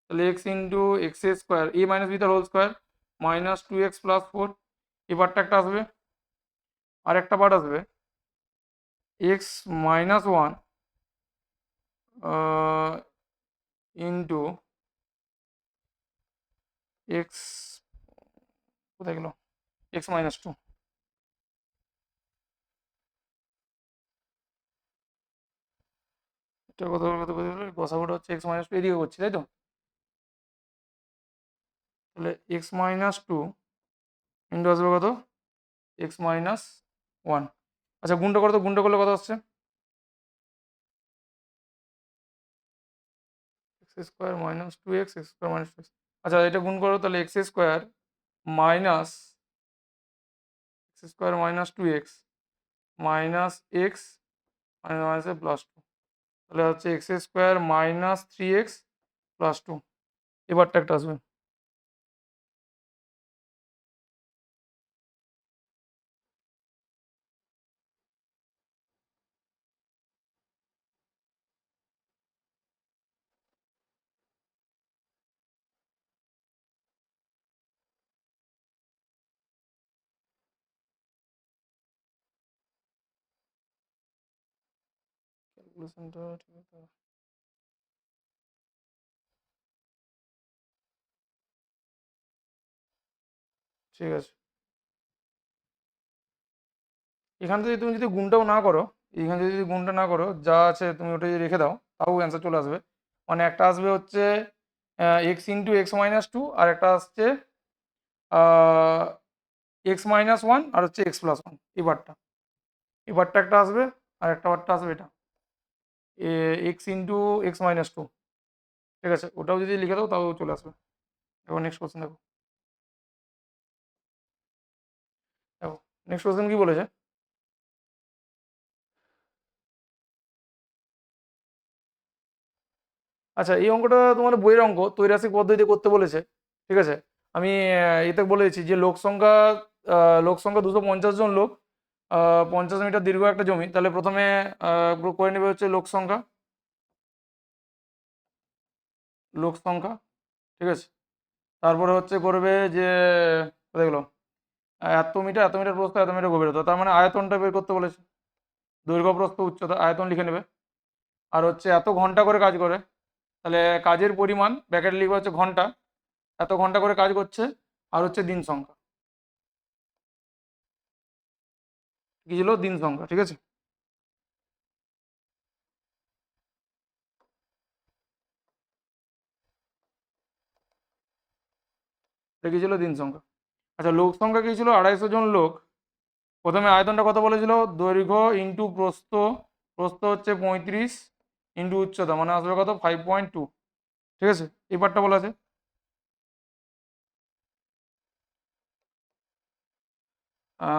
তাহলে এক্স ইন্টু এক্স স্কোয়ার এ মাইনাস বি তার হোল স্কোয়ার মাইনাস 2x+4 এই পার্টটা একটা আসবে। আর একটা পার্ট আসবে এক্স মাইনাস 1 ইন্টু এক্স, কোথায় গেল, x-2। এটা কত কত গসাগুটা হচ্ছে x-2 এদিকে করছি তাই তো। তাহলে x-2 ইন্টু আসবে কত x-1। আচ্ছা গুণটা করো তো, গুণটা করলে কত আসছে x² minus 2x x² minus 2x। আচ্ছা এটা গুণ করো তাহলে x² minus x² minus 2x minus x minus +2, তাহলে হচ্ছে x² মাইনাস 3x +2 এবারটা একটা আসবে। ক্যালকুলেশনটা ঠিক আছে, ঠিক আছে। এখান থেকে তুমি যদি গুণটাও না করো, এখানে যদি গুণটা না করো যা আছে তুমি ওটা যদি রেখে দাও তাও অ্যান্সার চলে আসবে। মানে একটা আসবে হচ্ছে x × x-2 আর একটা আসছে x-1 আর হচ্ছে x+1 এবারটা একটা আসবে আর একটা বারটা আসবে এটা x × x-2, ঠিক আছে। ওটাও যদি লিখে দাও তাও চলে আসবে। এবার নেক্সট কোশ্চেন দেখো, দেখো নেক্সট কোশ্চেন কি বলেছে। আচ্ছা এই অঙ্কটা তোমার বইয়ের অঙ্ক ত্রৈরাসিক পদ্ধতিতে করতে বলেছে, ঠিক আছে। আমি এতে বলে দিচ্ছি যে লোক সংখ্যা 250 জন লোক, 50 মিটার দীর্ঘ একটা জমি। তাহলে প্রথমে করে নেবে হচ্ছে লোক সংখ্যা, ঠিক আছে। তারপরে হচ্ছে করবে যে দেখলো এত মিটার প্রস্থ, এত মিটার গভীরতা, তার মানে আয়তনটা বের করতে বলেছে। দৈর্ঘ্য প্রস্থ উচ্চতা আয়তন লিখে নেবে। আর হচ্ছে এত ঘন্টা করে কাজ করে, তাহলে কাজের পরিমাণ ব্র্যাকেট লিখবে হচ্ছে ঘন্টা, এত ঘন্টা করে কাজ করছে। আর হচ্ছে দিন সংখ্যা, কি ছিল দিন সংখ্যা, ঠিক আছে। এটা কি ছিল দিন সংখ্যা। আচ্ছা লোক সংখ্যা কি ছিল 250 জন লোক। প্রথমে আয়তনটা কত বলেছিল, দৈর্ঘ্য ইন্টু প্রস্থ, প্রস্থ হচ্ছে 35 ইন্টু উচ্চতা, মানে আসবে কত 5.2, ঠিক আছে। এই পার্টটা বলা আছে।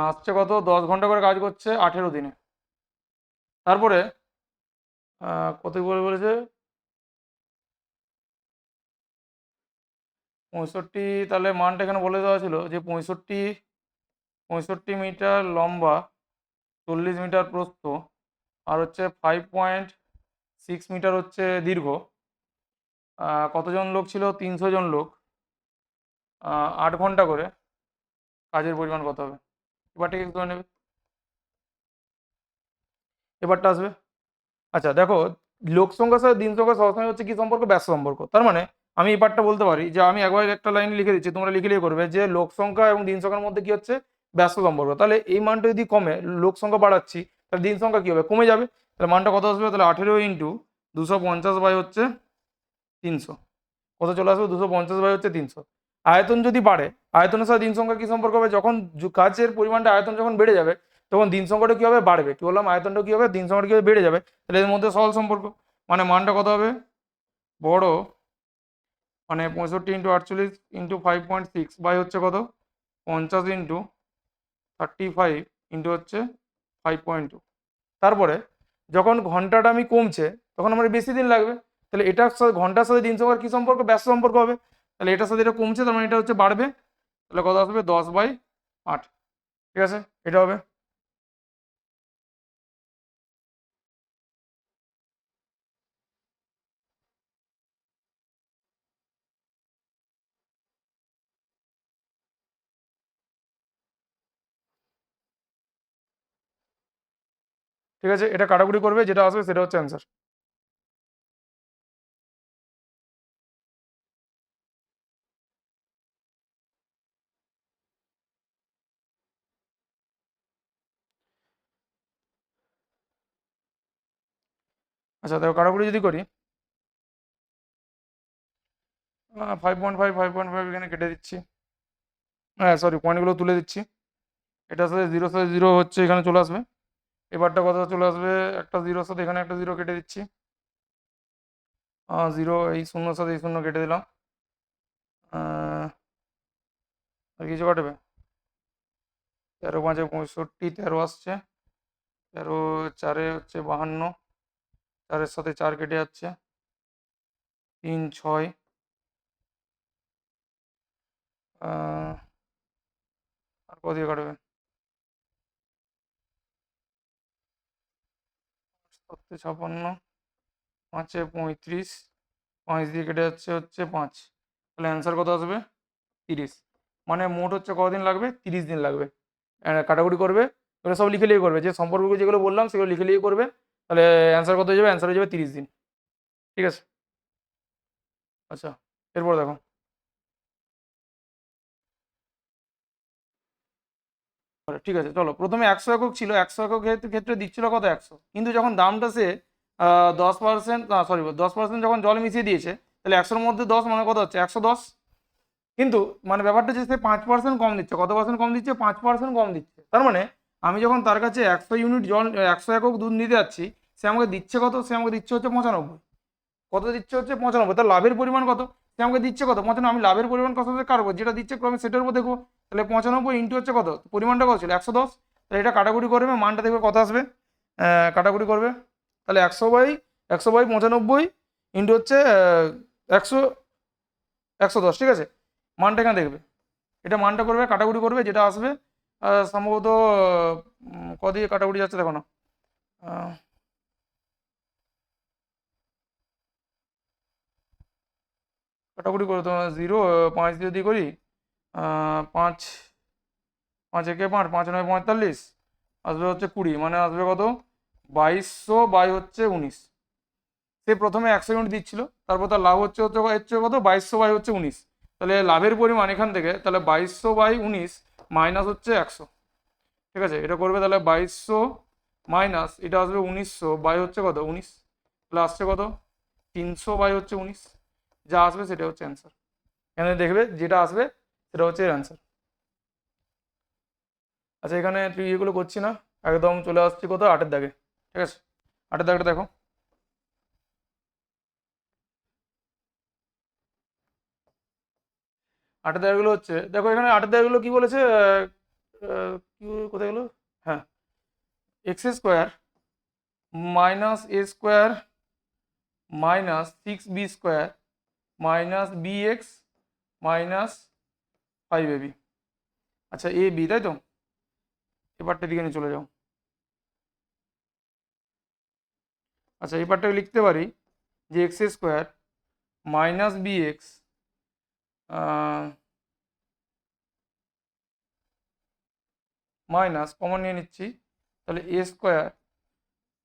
আসছে কত 10 ঘন্টা করে কাজ করছে 18 দিনে। তারপরে কত বলেছে 65, তাহলে মানটা এখানে বলে দেওয়া ছিল যে 65 মিটার লম্বা, 40 মিটার প্রস্থ, আর হচ্ছে 5.6 মিটার হচ্ছে দীর্ঘ। কতজন লোক ছিল 300 জন লোক, 8 ঘন্টা করে, কাজের পরিমাণ কত হবে। এবারটা কি করে নেবে, এবারটা আসবে। আচ্ছা দেখো লোক সংখ্যার সাথে দিন সংখ্যা সবসময় হচ্ছে কি সম্পর্ক, ব্যস্ত সম্পর্ক। তার মানে আমি এই পার্টটা বলতে পারি যে আমি একবার একটা লাইন লিখে দিচ্ছি, তোমরা লিখে লিখে করবে যে লোক সংখ্যা এবং দিন সংখ্যার মধ্যে কি হচ্ছে, ব্যস্ত সম্পর্ক। তাহলে এই মানটা যদি কমে, লোক সংখ্যা বাড়াচ্ছি, তাহলে দিন সংখ্যা কি হবে, কমে যাবে। তাহলে মানটা কত আসবে, তাহলে 18 ইন্টু 250 বাই হচ্ছে 300, কত চলে আসবে 250 বাই হচ্ছে 300। আয়তন যদি বাড়ে, আয়তনের সাথে দিন সংখ্যা কি সম্পর্ক হবে, যখন কাজের পরিমাণটা আয়তন যখন বেড়ে যাবে তখন দিন সংখ্যাটা কি হবে, বাড়বে। কি বললাম, আয়তনটা কি হবে, দিন সংখ্যাটা কি হবে, বেড়ে যাবে। তাহলে এর মধ্যে সরল সম্পর্ক। মানে মানটা কত হবে, বড় মানে 65 × 48 × 5.6 বাই হচ্ছে কত 50 ইন্টু 35 ইন্টু হচ্ছে 5.2। তারপরে যখন ঘন্টাটা আমি কমছে তখন আমার বেশি দিন লাগবে। তাহলে এটার সাথে ঘন্টার সাথে দিন সংখ্যার কি সম্পর্ক, ব্যস্ত সম্পর্ক হবে। তাহলে এটার সাথে এটা কমছে, তার মানে এটা হচ্ছে বাড়বে। তাহলে কত আসবে 10/8, ঠিক আছে। এটা হবে। ঠিক আছে, এটা কাটাকুটি করবে, যেটা আসবে সেটা হচ্ছে অ্যান্সার। আচ্ছা দেখো, কাটাকুটি যদি করি 5.5 5.5 এখানে কেটে দিচ্ছি, হ্যাঁ সরি পয়েন্টগুলো তুলে দিচ্ছি। এটার সাথে জিরোর সাথে জিরো হচ্ছে এখানে চলে আসবে, এবারটা কথা চলে আসবে একটা জিরোর সাথে এখানে একটা জিরো কেটে দিচ্ছি, জিরো এই শূন্যর সাথে এই শূন্য কেটে দিলাম। আর কিছু কাটবে? 13 5 65, 13 আসছে, 13 4 হচ্ছে 52, 4-এর সাথে 4 কেটে যাচ্ছে, 3 6, আর কত দিয়ে কাটবে? 56, 5-এ 35, 5 দিয়ে কেটে যাচ্ছে হচ্ছে 5, তাহলে অ্যান্সার কত আসবে? 30। মানে মোট হচ্ছে কতদিন লাগবে? 30 দিন লাগবে। কাটাকুটি করবে, এগুলো সব লিখে লিখে করবে, যে সম্পর্কগুলো যেগুলো বললাম সেগুলো লিখে লিখে করবে, তাহলে অ্যান্সার কত হয়ে যাবে? অ্যান্সার হয়ে যাবে 30 দিন। ঠিক আছে, আচ্ছা এরপর দেখো। ঠিক আছে চলো, প্রথমে 100 একক ছিল, 100 একক ক্ষেত্রে দিচ্ছিল কত? 100, কিন্তু যখন দামটা সে 10%, সরি 10% যখন জল মিশিয়ে দিয়েছে, তাহলে 100-র মধ্যে 10 মানে কত হচ্ছে? 110। কিন্তু মানে ব্যাপারটা যে সে 5% কম দিচ্ছে, কত পার্সেন্ট কম দিচ্ছে? 5% কম দিচ্ছে। তার মানে আমি যখন তার কাছে 100 ইউনিট জল 100 একক দুধ নিতে যাচ্ছি, সে আমাকে দিচ্ছে কত? সে আমাকে দিচ্ছে হচ্ছে 95। কত দিচ্ছে? হচ্ছে 95। তার লাভের পরিমাণ কত? সে আমাকে দিচ্ছে কত? 95। আমি লাভের পরিমাণ কত থেকে কাটবো? যেটা দিচ্ছে আমি সেটার উপর দেখবো। তাহলে 95 ইন্টু হচ্ছে কত? পরিমাণটা কত ছিল? 110। তাহলে এটা কাটাকুটি করবে, মানটা দেখবে কত আসবে। কাটাকুটি করবে, তাহলে 100/95 ইন্টু হচ্ছে 100 110। ঠিক আছে, মানটা এখানে দেখবে, এটা মানটা করবে, কাটাকুটি করবে, যেটা আসবে সম্ভবত ক দিয়ে কাটাকুটি যাচ্ছে দেখো না। কাটাকুটি করে তোমার 0 5 দিয়ে যদি করি 5 5 একে 5, 5 9 45, আসবে হচ্ছে 20, মানে আসবে কত? 2200/19। সে প্রথমে 100 ইউনিট দিচ্ছিল, তারপর তার লাভ হচ্ছে হচ্ছে হচ্ছে কত? 2200/19। তাহলে লাভের পরিমাণ এখান থেকে, তাহলে 2200/19 মাইনাস হচ্ছে 100। ঠিক আছে, এটা করবে, তাহলে 2200 মাইনাস এটা আসবে 1900 হচ্ছে কত? 19। তাহলে আসছে কত? 300/19। যা আসবে সেটা হচ্ছে অ্যান্সার। এখানে দেখবে যেটা আসবে সেটা হচ্ছে অ্যান্সার। আচ্ছা এখানে তুই এগুলো করছি না, একদম চলে আসছি কোথাও 8-এর দাগে। ঠিক আছে, 8-এর দাগটা দেখো। 8-এর দাগগুলো হচ্ছে, দেখো এখানে 8-এর দাগগুলো কি বলেছে? কি কোথায় গেলো? হ্যাঁ, x² minus a² minus 6b² minus bx minus 5ab। আচ্ছা এ বি, তাই তো? এবারটা দিকে নিয়ে চলে যাও। আচ্ছা এই পার্টটাকে লিখতে পারি যে x² minus bx minus common নিয়ে নিচ্ছি, তাহলে a²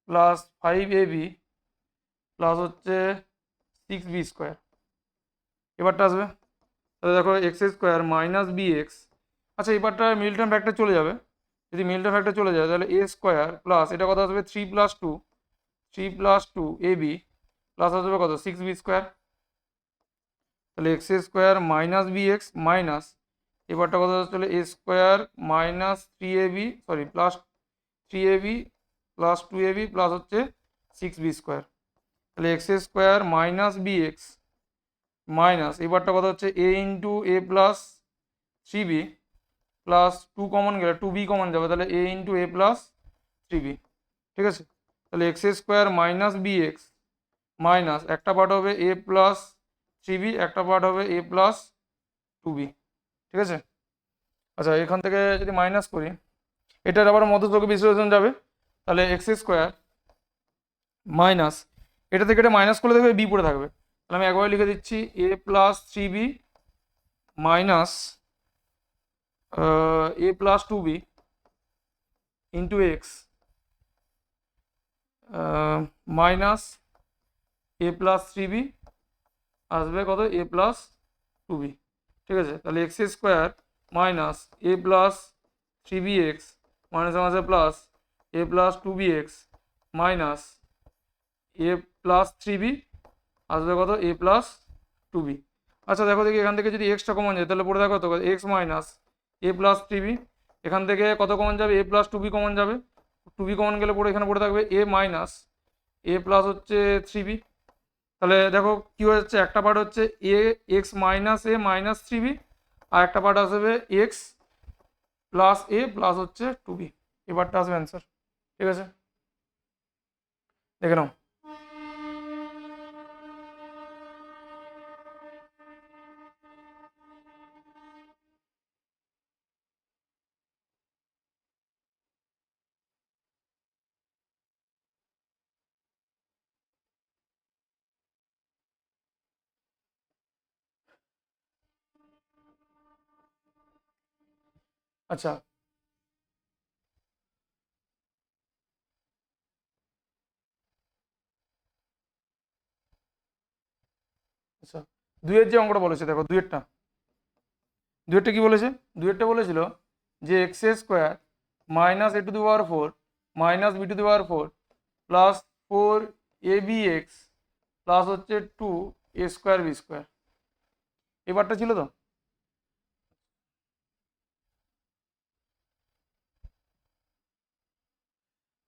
প্লাস 5ab প্লাস হচ্ছে 6b²। এবারটা আসবে, তাহলে দেখো x² মাইনাস bx। আচ্ছা এবারটা মিল্টন ফ্যাক্টর চলে যাবে, যদি মিল্টন ফ্যাক্টর চলে যায় তাহলে a² প্লাস এটা কত আসবে? 3+2 ab প্লাস আসবে কত? 6b²। তাহলে x² মাইনাস bx মাইনাস এবারটা কত চলে? a² minus 3ab, sorry plus 3ab plus 2ab plus হচ্ছে 6b²। তাহলে x² মাইনাস bx মাইনাস এবারটা কত হচ্ছে? a into a plus 3b plus 2 common গেলে 2b কমন যাবে, তাহলে a into a plus 3b। ঠিক আছে, তাহলে x² মাইনাস bx মাইনাস একটা পার্ট হবে a প্লাস 3b, একটা পার্ট হবে a প্লাস 2b। ঠিক আছে, আচ্ছা এখান থেকে যদি মাইনাস করি, এটার আবার মধ্যস্থক বিশ্লেষণ যাবে, তাহলে x² মাইনাস এটা থেকে এটা মাইনাস করলে দেখবে বি পড়ে থাকবে, তাহলে আমি একবার লিখে দিচ্ছি a plus 3b minus a plus 2b into x minus a plus three b আসবে কত এ প্লাস টু বি, ঠিক আছে। তাহলে x square minus a plus three b x minus মাইনাসে plus a plus two b x minus a plus three b আসবে কত a plus two B. আচ্ছা দেখো দেখি এখান থেকে যদি এক্সটা কমন যায় তাহলে পড়ে দেখো কত x minus a plus three B, এখান থেকে কত কমন যাবে এ প্লাস টু বি কমন যাবে, টু বি কমন গেলে পড়ে এখানে পড়ে থাকবে এ মাইনাস এ প্লাস হচ্ছে থ্রি বি। তাহলে দেখো কি হচ্ছে একটা পার্ট হচ্ছে এ x minus a minus three B আর একটা পার্ট আসবে এক্স প্লাস এ প্লাস হচ্ছে টু বি, এবারটা আসবে অ্যান্সার, ঠিক আছে দেখে নাও। আচ্ছা আচ্ছা দুইয়ের যে অঙ্কটা বলেছে দেখো দুইয়েরটা কি বলেছে, দুইয়েরটা বলেছিল যে x square minus a to the power four minus b to the power four plus four a b x plus হচ্ছে two a square b square, এবারটা ছিল তো।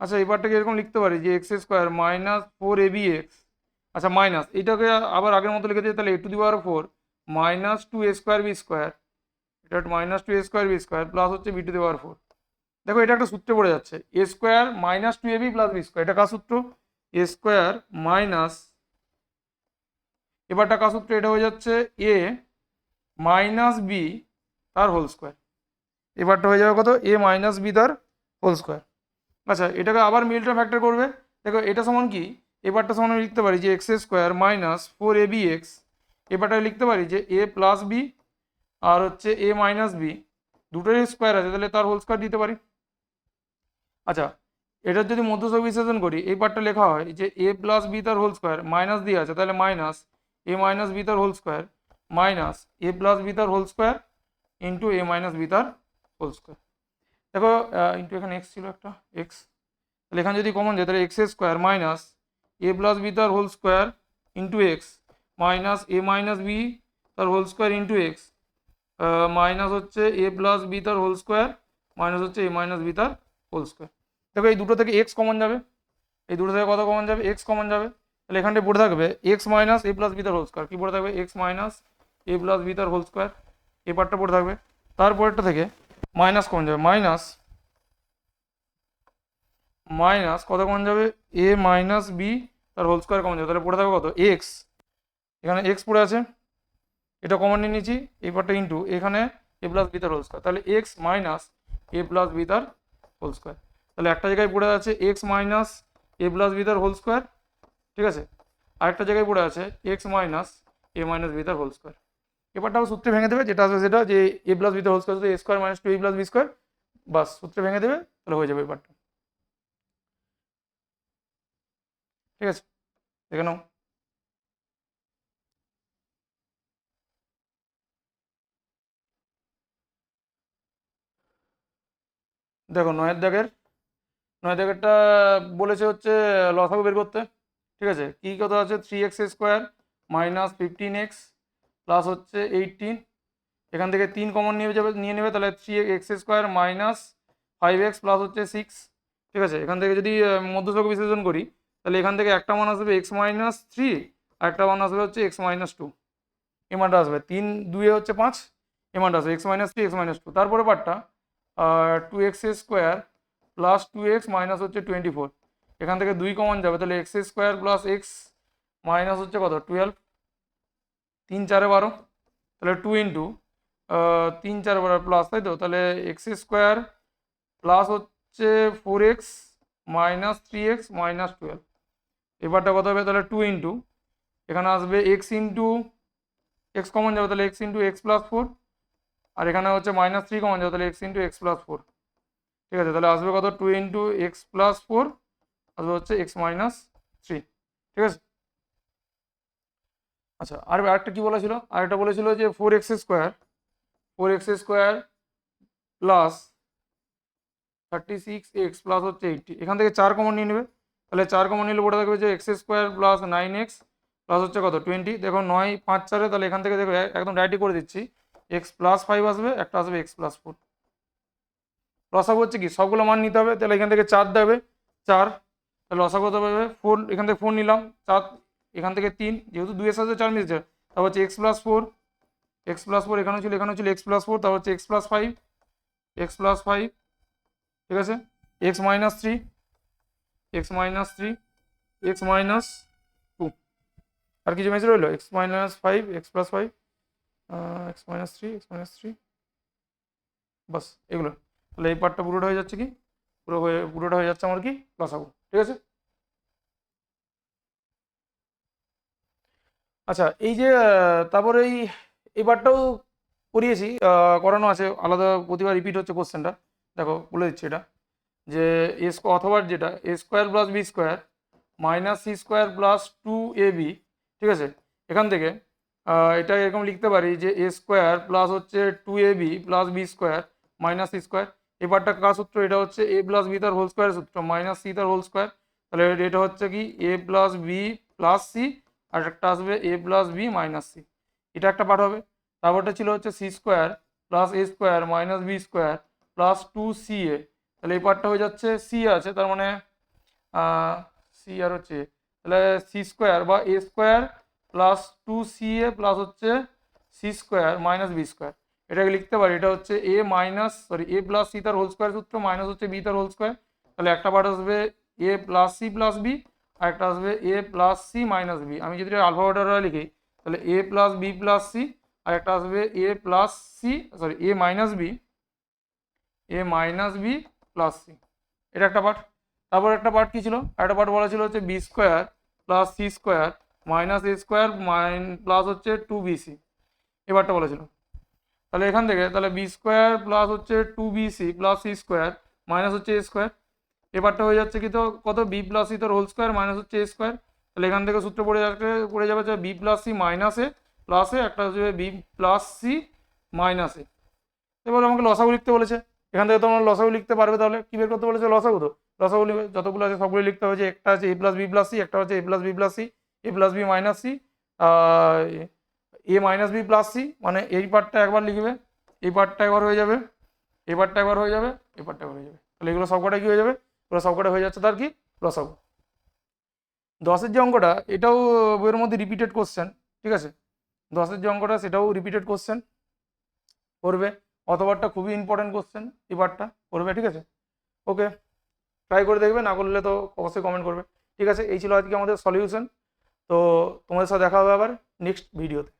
আচ্ছা এবারটাকে এরকম লিখতে পারি যে x square minus four a b x, আচ্ছা মাইনাস এইটাকে আবার আগের মতো লিখে দিই তাহলে a to the power four minus two a square b square, এটা minus two a square b square plus হচ্ছে b to the power four. দেখো এটা একটা সূত্রে পড়ে যাচ্ছে a square minus two a b plus b square, এটা কার সূত্র এ স্কোয়ার মাইনাস, এবারটা কার সূত্র এটা হয়ে যাচ্ছে এ মাইনাস বি তার হোল স্কোয়ার, এবারটা হয়ে যাবে কত এ মাইনাস বি তার হোল স্কোয়ার। আচ্ছা এটাকে আবার মিলটা ফ্যাক্টর করবে, দেখো এটা সমান কি এবারটা সমান আমি লিখতে পারি যে x square minus four a b x, এবারটা লিখতে পারি যে এ প্লাস বি আর হচ্ছে এ মাইনাস বি দুটোরই স্কোয়ার আছে তাহলে তার হোল স্কোয়ার দিতে পারি। আচ্ছা এটার যদি মধ্যস্থক বিশ্লেষণ করি এই পার্টটা লেখা হয় যে এ প্লাস বি তার হোল স্কোয়ার মাইনাস দিয়ে আছে তাহলে মাইনাস এ মাইনাস বি তার whole square minus a plus b তার whole square into a minus b তার হোল স্কোয়ার। দেখো ইন্টু এখানে এক্স ছিল একটা এক্স, তাহলে এখানে যদি কমন যায় তাহলে x square minus a plus b তার whole square into x minus a minus b তার whole square into x minus হচ্ছে এ প্লাস বি তার হোল স্কোয়ার মাইনাস হচ্ছে এ মাইনাস বি তার হোল স্কোয়ার। দেখো এই দুটো থেকে এক্স কমন যাবে, এই দুটো থেকে কত কমন যাবে এক্স কমন যাবে, তাহলে এখানটায় পড়ে থাকবে x minus a plus b তার হোল স্কোয়ার, কি পড়ে থাকবে x minus a plus b তার হোল স্কোয়ার, এই পার্টটা পড়ে থাকবে। তারপরেরটা থেকে মাইনাস কমন যাবে মাইনাস মাইনাস কত কমন যাবে এ মাইনাস বি তার হোল স্কোয়ার কমন যাবে, তাহলে পড়ে থাকবে কত এক্স, এখানে এক্স পড়ে আছে এটা কমন নিয়ে নিয়েছি এই পার্টটা ইন্টু এখানে এ প্লাস বি তার হোল স্কোয়ার, তাহলে x minus a plus b তার হোল স্কোয়ার, তাহলে একটা জায়গায় পড়ে আছে x minus a plus b তার হোল স্কোয়ার, ঠিক আছে, আরেকটা জায়গায় পড়ে আছে x minus a minus b তার হোল স্কোয়ার। এবারটা সূত্রে ভেঙে দেবে যেটা আসবে সেটা যে এ প্লাস বি তার হোল স্কোয়ার এ স্কোয়ার মাইনাস টু এ প্লাস বি স্কোয়ার, বাস সূত্রে ভেঙে দেবে তাহলে হয়ে যাবে এবারটা, ঠিক আছে দেখে নাও। দেখো নয়ের দাগেরটা বলেছে হচ্ছে লসাগু বের করতে, ঠিক আছে কী কথা আছে three x square minus fifteen x plus হচ্ছে এইটিন, এখান থেকে তিন কমন নিয়ে নেবে তাহলে three x square minus five x plus হচ্ছে সিক্স, ঠিক আছে। এখান থেকে যদি মধ্যস্থক বিশ্লেষণ করি তাহলে এখান থেকে একটা মান আসবে এক্স মাইনাস থ্রি আর একটা মান আসবে হচ্ছে এক্স মাইনাস টু, এ মানটা আসবে তিন দুয়ে হচ্ছে পাঁচ, এ মানটা আসবে x minus three x minus two, তারপরে পার্টটা two x square plus two x minus হচ্ছে টোয়েন্টি ফোর, এখান থেকে দুই কমন যাবে তাহলে x square plus x minus হচ্ছে কত টুয়েলভ, তিন চারে বারো, তাহলে টু ইন্টু তিন চার বারো প্লাস তাই তো, তাহলে এক্স স্কোয়ার প্লাস হচ্ছে four x minus three x minus twelve, এবারটা কত হবে তাহলে টু ইন্টু এখানে আসবে এক্স ইন্টু এক্স কমন যাবে তাহলে x into x plus four আর এখানে হচ্ছে মাইনাস থ্রি কমন যাবে তাহলে x into x plus four, ঠিক আছে তাহলে আসবে কত two into x plus four আসবে হচ্ছে এক্স মাইনাস থ্রি। ঠিক আছে। আচ্ছা, আর আরেকটা কি বলেছিল, আরেকটা বলেছিল যে four x square plus 36x plus হচ্ছে 80, এখান থেকে 4 কমন নিয়ে নেবে। তাহলে 4 কমন নিলে পড়ে থাকবে যে x square plus 9x plus হচ্ছে কত 20। দেখো 9 5 4, তাহলে এখান থেকে দেখো একদম ডাইরেক্টই করে দিচ্ছি, এক্স প্লাস 5 আসবে, একটা আসবে এক্স প্লাস 4। লসাগু হচ্ছে কি সবগুলো মান নিতে হবে, তাহলে এখান থেকে 4 দেবে 4, তাহলে লসাগু কত হবে 4, এখান থেকে 4 নিলাম 4, এখান থেকে 3, যেহেতু 2 এর সাথে 4 মিলছে, তারপর হচ্ছে এক্স প্লাস ফোর এখানেও ছিল এক্স প্লাস 4, তারপর হচ্ছে এক্স প্লাস 5, ঠিক আছে, এক্স মাইনাস 3, এক্স মাইনাস 2, আর কিছু মেসেজ রইলো এক্স মাইনাস 5, এক্স প্লাস 3, বাস এগুলো। তাহলে এই পার্টটা পুরোটা হয়ে যাচ্ছে কি, পুরোটা হয়ে যাচ্ছে আমার কি লসাগু। ঠিক আছে। আচ্ছা, এই যে তারপরে এই পার্টটাও করিয়েছি, করানো আছে আলাদা, প্রতিবার রিপিট হচ্ছে কোশ্চেনটা। দেখো বলে দিচ্ছি এটা, যে অথবা যেটা a square plus b square minus c square plus 2ab, ঠিক আছে, এখান থেকে এটা এরকম লিখতে পারি যে এ স্কোয়ার প্লাস হচ্ছে 2ab plus b square minus c square. এবারটা কার সূত্র, এটা হচ্ছে এ প্লাস বি তার হোল স্কোয়ারের সূত্র মাইনাস সি তার হোল স্কোয়ার। তাহলে এটা হচ্ছে কি a plus b plus c, আর একটা আসবে a plus b minus c, এটা একটা পার্ট হবে। তারপরটা ছিল হচ্ছে c square plus a square minus b square plus 2ca, তাহলে এই পার্টটা হয়ে যাচ্ছে সি আছে, তার মানে সি আর হচ্ছে, তাহলে সি স্কোয়ার বা a square plus 2ca plus হচ্ছে c square minus b square, এটাকে লিখতে পারি এটা হচ্ছে এ প্লাস সি তার হোল স্কোয়ার সূত্র মাইনাস হচ্ছে বি তার হোল স্কোয়ার। তাহলে একটা পার্ট আসবে a plus c plus b, আর একটা আসবে a plus c minus b. আমি যদি আলফা অর্ডারে লিখি তাহলে a plus b plus c, আর একটা আসবে a minus b plus c, এটা একটা পার্ট। তারপর একটা পার্ট কি ছিল, একটা পার্ট বলা ছিল হচ্ছে b square plus c square minus a square plus হচ্ছে 2bc, এবারটা বলেছিল। তাহলে এখান থেকে তাহলে বি স্কোয়ার প্লাস হচ্ছে 2bc plus c square minus হচ্ছে এ স্কোয়ার, এবারটা হয়ে যাচ্ছে কি তো কত বি প্লাস সি তোর হোল স্কোয়ার মাইনাস হচ্ছে এ স্কোয়ার। তাহলে এখান থেকে সূত্র পড়ে যাবে যে B plus c minus a plus এ, একটা হচ্ছে বি প্লাস সি মাইনাস এ। এবার আমাকে লসাগু লিখতে বলেছে, এখান থেকে তোমরা লসাগু লিখতে পারবে। তাহলে কি বের করতে বলেছে লসাগু, তো লসাগু যতগুলো আছে সবগুলো লিখতে হবে, যে একটা আছে এ প্লাস বি প্লাস সি, একটা হচ্ছে a plus b plus C, A plus b minus C, A minus b plus C, মানে এই পার্টটা একবার লিখবে, এই পার্টটা একবার হয়ে যাবে, এই পার্টটা একবার হয়ে যাবে, এই পার্টটা একবার হয়ে যাবে। তাহলে এগুলো সবকটা কি হয়ে যাবে, এগুলো সবকটা হয়ে যাচ্ছে তার কি লসাগু। 10-এর যে অঙ্কটা এটাও বইয়ের মধ্যে রিপিটেড কোশ্চেন, ঠিক আছে, 10-এর যে অঙ্কটা সেটাও রিপিটেড কোশ্চেন করবে, অতবারটা খুবই ইম্পর্টেন্ট কোশ্চেন, এই পার্টটা করবে। ঠিক আছে, ওকে, ট্রাই করে দেখবে, না করলে তো অবশ্যই কমেন্ট করবে। ঠিক আছে, এই ছিল আজকে আমাদের সলিউশন। তো তোমাদের সাথে দেখা হবে আবার নেক্সট ভিডিওতে।